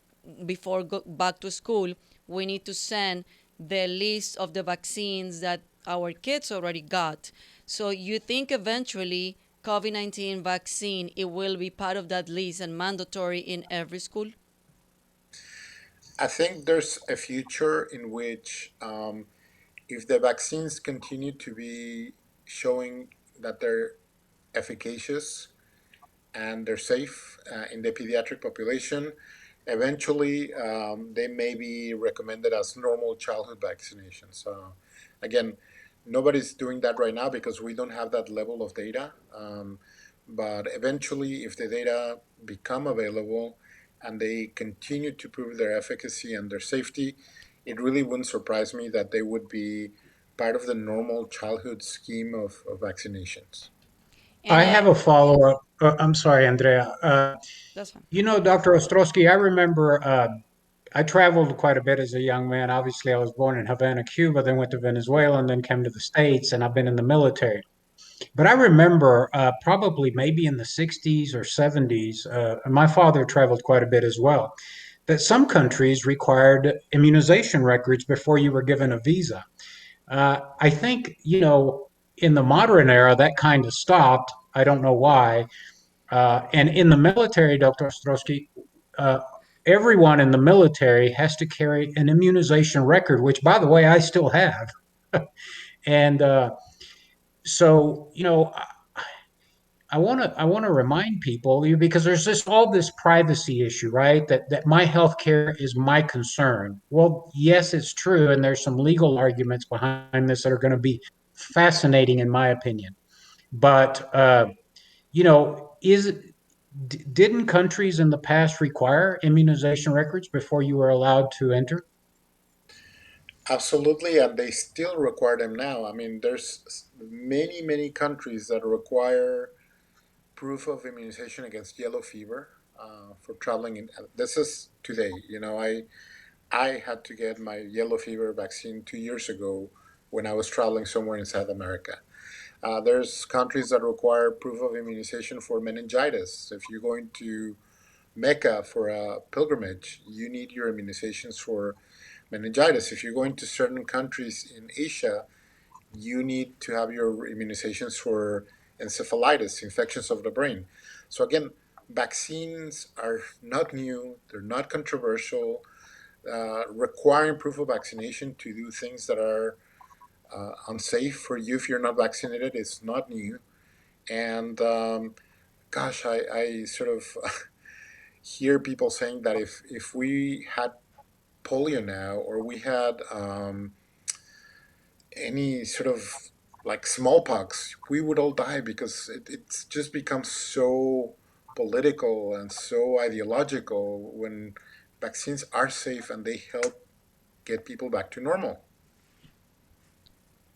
before go back to school, we need to send the list of the vaccines that our kids already got. So you think eventually COVID-19 vaccine it will be part of that list and mandatory in every school? I think there's a future in which, if the vaccines continue to be showing that they're efficacious and they're safe in the pediatric population, eventually they may be recommended as normal childhood vaccinations. Again, nobody's doing that right now because we don't have that level of data. But eventually, if the data become available and they continue to prove their efficacy and their safety, it really wouldn't surprise me that they would be part of the normal childhood scheme of vaccinations. And I have a follow-up. I'm sorry, Andrea. that's fine. Dr. Ostrowski, I remember I traveled quite a bit as a young man. Obviously, I was born in Havana, Cuba, then went to Venezuela, and then came to the States, and I've been in the military. But I remember probably maybe in the 60s or 70s, my father traveled quite a bit as well, that some countries required immunization records before you were given a visa. I think, in the modern era, that kind of stopped. I don't know why. And in the military, Dr. Ostrowski, uh, everyone in the military has to carry an immunization record, which, by the way, I still have. And so, I want to remind people because there's this all this privacy issue, right? That my health care is my concern. Well, yes, it's true, and there's some legal arguments behind this that are going to be fascinating, in my opinion. But is didn't countries in the past require immunization records before you were allowed to enter? Absolutely, and they still require them now. I mean, there's many, many countries that require proof of immunization against yellow fever for traveling in. This is today. I had to get my yellow fever vaccine 2 years ago when I was traveling somewhere in South America. There's countries that require proof of immunization for meningitis. If you're going to Mecca for a pilgrimage, you need your immunizations for meningitis. If you're going to certain countries in Asia, you need to have your immunizations for encephalitis, infections of the brain. So again, vaccines are not new, they're not controversial. Requiring proof of vaccination to do things that are unsafe for you if you're not vaccinated is not new. And gosh, I sort of hear people saying that if we had polio now, or we had any sort of like smallpox, we would all die because it's just become so political and so ideological when vaccines are safe and they help get people back to normal.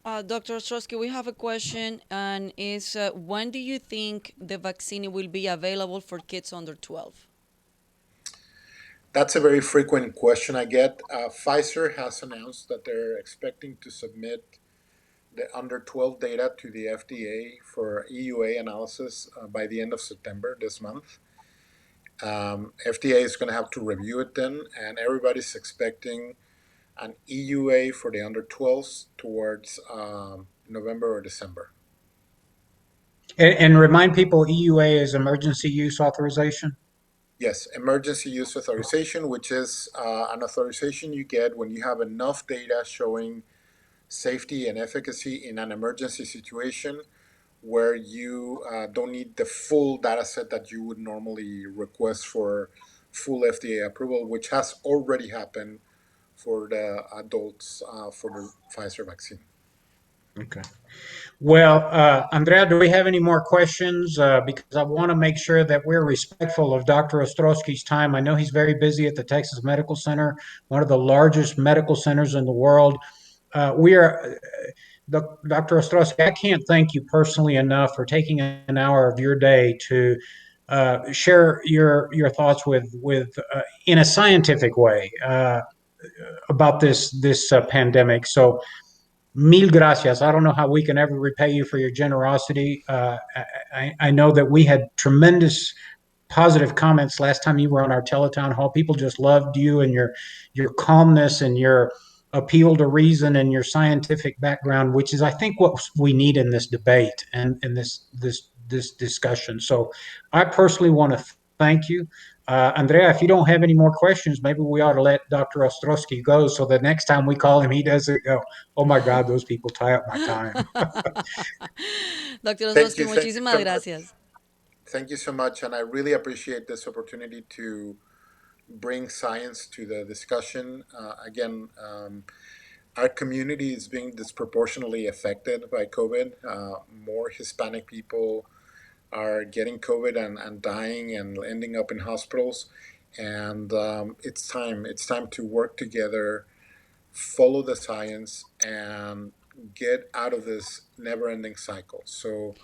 Dr. Ostrosky, we have a question, and is when do you think the vaccine will be available for kids under 12? That's a very frequent question I get. Pfizer has announced that they're expecting to submit the under 12 data to the FDA for EUA analysis by the end of September this month. FDA is going to have to review it then, and everybody's expecting an EUA for the under 12s towards November or December. And remind people, EUA is emergency use authorization. Yes, emergency use authorization, which is an authorization you get when you have enough data showing safety and efficacy in an emergency situation where you don't need the full data set that you would normally request for full FDA approval, which has already happened for the adults for the Pfizer vaccine. Okay. Well, Andrea, do we have any more questions? Because I want to make sure that we're respectful of Dr. Ostrowski's time. I know he's very busy at the Texas Medical Center, one of the largest medical centers in the world. We are, Dr. Ostrowski, I can't thank you personally enough for taking an hour of your day to share your thoughts with in a scientific way about this pandemic. So mil gracias. I don't know how we can ever repay you for your generosity. I know that we had tremendous positive comments last time you were on our teletown hall. People just loved you and your calmness and your appeal to reason and your scientific background, which is, I think, what we need in this debate and in this discussion. So, I personally want to thank you. Andrea, if you don't have any more questions, maybe we ought to let Dr. Ostrowski go so the next time we call him, he doesn't go, oh my God, those people tie up my time. Doctor Ostrowski, Thank you muchísimas so much. gracias. Thank you so much, and I really appreciate this opportunity to bring science to the discussion. Our community is being disproportionately affected by COVID. More Hispanic people are getting COVID and dying and ending up in hospitals. And it's time. It's time to work together, follow the science, and get out of this never-ending cycle. So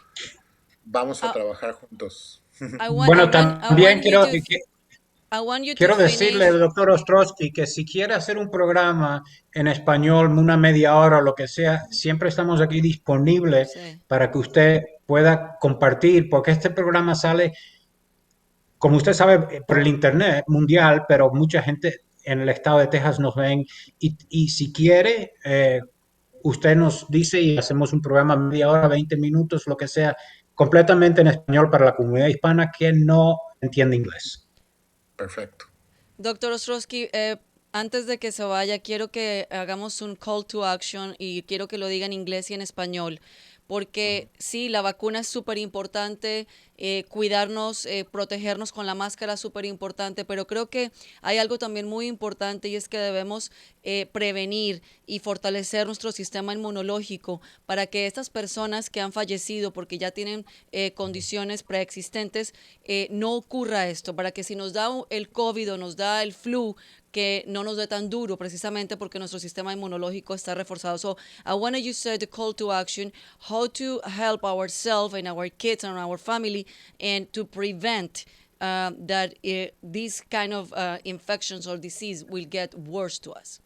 vamos a Uh, trabajar juntos. I want, I Bueno, want, I también want you quiero, to, I want you to quiero decirle, finish. doctor Ostrowski, que si quiere hacer un programa en español, una media hora o lo que sea, siempre estamos aquí disponibles Sí. para que usted pueda compartir, porque este programa sale, como usted sabe, por el Internet mundial, pero mucha gente en el estado de Texas nos ven y si quiere, usted nos dice y hacemos un programa media hora, 20 minutos, lo que sea, completamente en español para la comunidad hispana que no entiende inglés. Perfecto. Doctor Ostrowski, antes de que se vaya, quiero que hagamos un call to action y quiero que lo diga en inglés y en español, porque sí, la vacuna es súper importante, cuidarnos, protegernos con la máscara es súper importante, pero creo que hay algo también muy importante y es que debemos prevenir y fortalecer nuestro sistema inmunológico para que estas personas que han fallecido porque ya tienen condiciones preexistentes, no ocurra esto, para que si nos da el COVID o nos da el flu, que no nos dé tan duro precisamente porque nuestro sistema inmunológico está reforzado. So I want you said the call to action, how to help ourselves and our kids and our family and to prevent that these kind of infections or disease will get worse to us.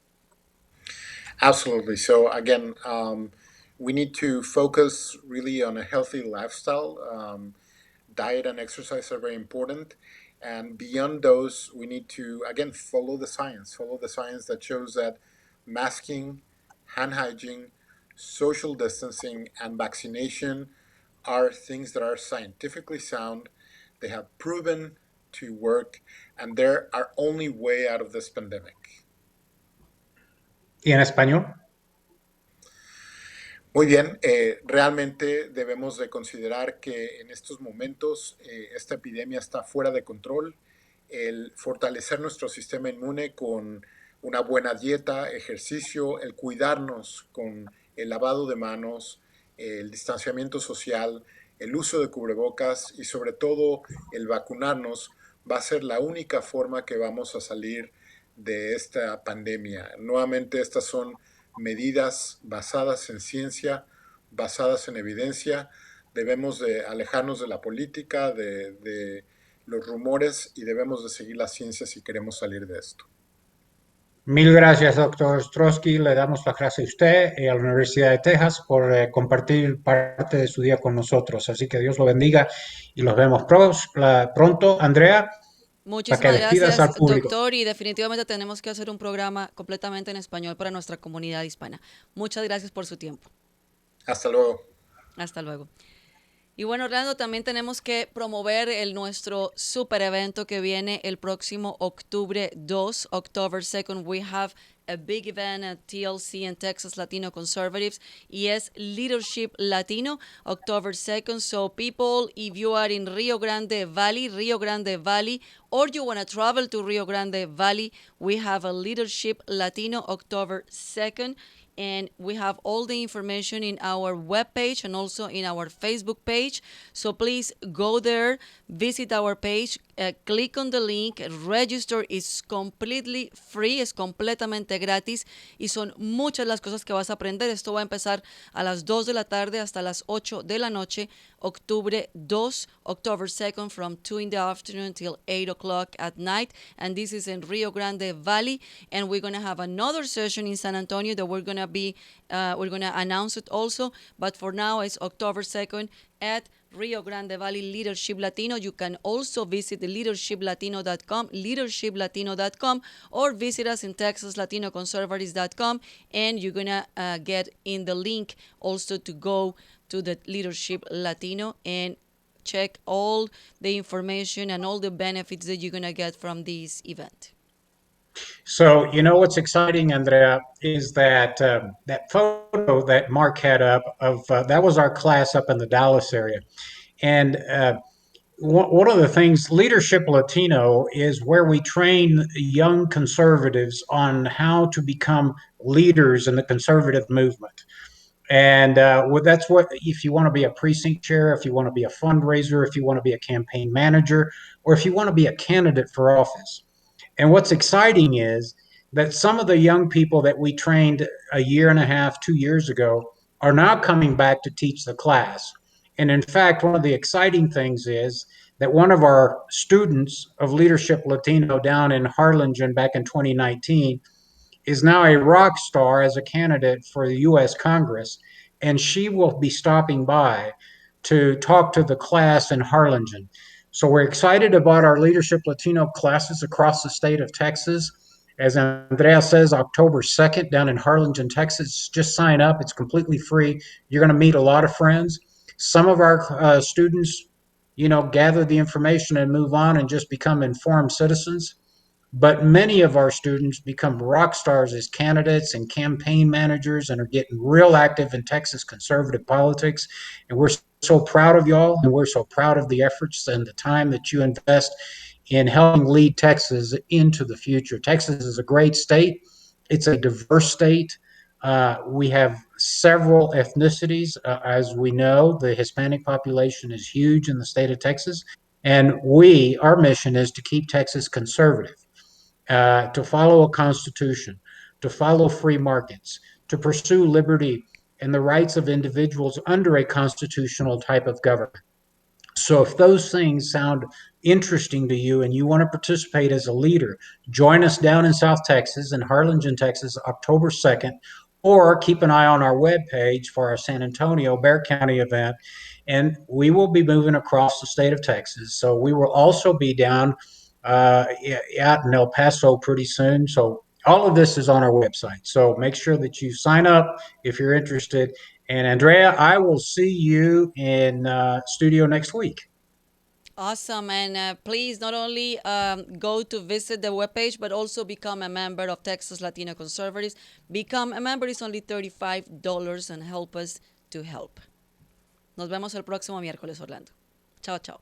Absolutely. So again, we need to focus really on a healthy lifestyle. Diet and exercise are very important. And beyond those, we need to, again, follow the science that shows that masking, hand hygiene, social distancing, and vaccination are things that are scientifically sound. They have proven to work, and they're our only way out of this pandemic. ¿Y en español? Muy bien, realmente debemos de considerar que en estos momentos esta epidemia está fuera de control. El fortalecer nuestro sistema inmune con una buena dieta, ejercicio, el cuidarnos con el lavado de manos, el distanciamiento social, el uso de cubrebocas y sobre todo el vacunarnos va a ser la única forma que vamos a salir de esta pandemia. Nuevamente, estas son medidas basadas en ciencia, basadas en evidencia. Debemos de alejarnos de la política, de los rumores y debemos de seguir la ciencia si queremos salir de esto. Mil gracias, doctor Ostrosky. Le damos las gracias a usted y a la Universidad de Texas por compartir parte de su día con nosotros. Así que Dios lo bendiga y los vemos pronto. Andrea, para que Muchísimas despidas gracias, al público. doctor, y definitivamente tenemos que hacer un programa completamente en español para nuestra comunidad hispana. Muchas gracias por su tiempo. Hasta luego. Hasta luego. Y bueno, Orlando, también tenemos que promover nuestro super evento que viene el próximo octubre 2, October 2nd. We have a big event at TLC and Texas Latino Conservatives, y es Leadership Latino, October 2nd. So people, if you are in Rio Grande Valley, or you want to travel to Rio Grande Valley, we have a Leadership Latino October 2nd. And we have all the information in our webpage and also in our Facebook page. So please go there, visit our page, click on the link, register. Is completely free, es completamente gratis y son muchas las cosas que vas a aprender. Esto va a empezar a las 2 de la tarde hasta las 8 de la noche, Octubre 2, October 2nd, from 2 in the afternoon till 8 o'clock at night. And this is in Rio Grande Valley. And we're going to have another session in San Antonio that we're going to announce it also. But for now, it's October 2nd at Rio Grande Valley Leadership Latino. You can also visit the leadershiplatino.com, or visit us in texaslatinoconservatives.com, and you're going to get in the link also to go to the Leadership Latino and check all the information and all the benefits that you're going to get from this event. So, you know what's exciting, Andrea, is that that photo that Mark had up of that was our class up in the Dallas area. And one of the things, Leadership Latino is where we train young conservatives on how to become leaders in the conservative movement. And that's what, if you want to be a precinct chair, if you want to be a fundraiser, if you want to be a campaign manager, or if you want to be a candidate for office. And what's exciting is that some of the young people that we trained a year and a half, 2 years ago are now coming back to teach the class. And in fact, one of the exciting things is that one of our students of Leadership Latino down in Harlingen back in 2019 is now a rock star as a candidate for the U.S. Congress, and she will be stopping by to talk to the class in Harlingen. So we're excited about our Leadership Latino classes across the state of Texas. As Andrea says, October 2nd down in Harlingen, Texas. Just sign up. It's completely free. You're going to meet a lot of friends. Some of our students, gather the information and move on and just become informed citizens. But many of our students become rock stars as candidates and campaign managers and are getting real active in Texas conservative politics. And we're so proud of y'all, and we're so proud of the efforts and the time that you invest in helping lead Texas into the future. Texas is a great state. It's a diverse state. We have several ethnicities. As we know, the Hispanic population is huge in the state of Texas. And our mission is to keep Texas conservative, to follow a constitution, to follow free markets, to pursue liberty and the rights of individuals under a constitutional type of government. So if those things sound interesting to you and you want to participate as a leader, join us down in South Texas, in Harlingen, Texas, October 2nd, or keep an eye on our webpage for our San Antonio, Bexar County event. And we will be moving across the state of Texas. So we will also be down out in El Paso pretty soon. So all of this is on our website. So make sure that you sign up if you're interested. And Andrea, I will see you in studio next week. Awesome. And please not only go to visit the webpage, but also become a member of Texas Latino Conservatives. Become a member is only $35 and help us to help. Nos vemos el próximo miércoles, Orlando. Chao, chao.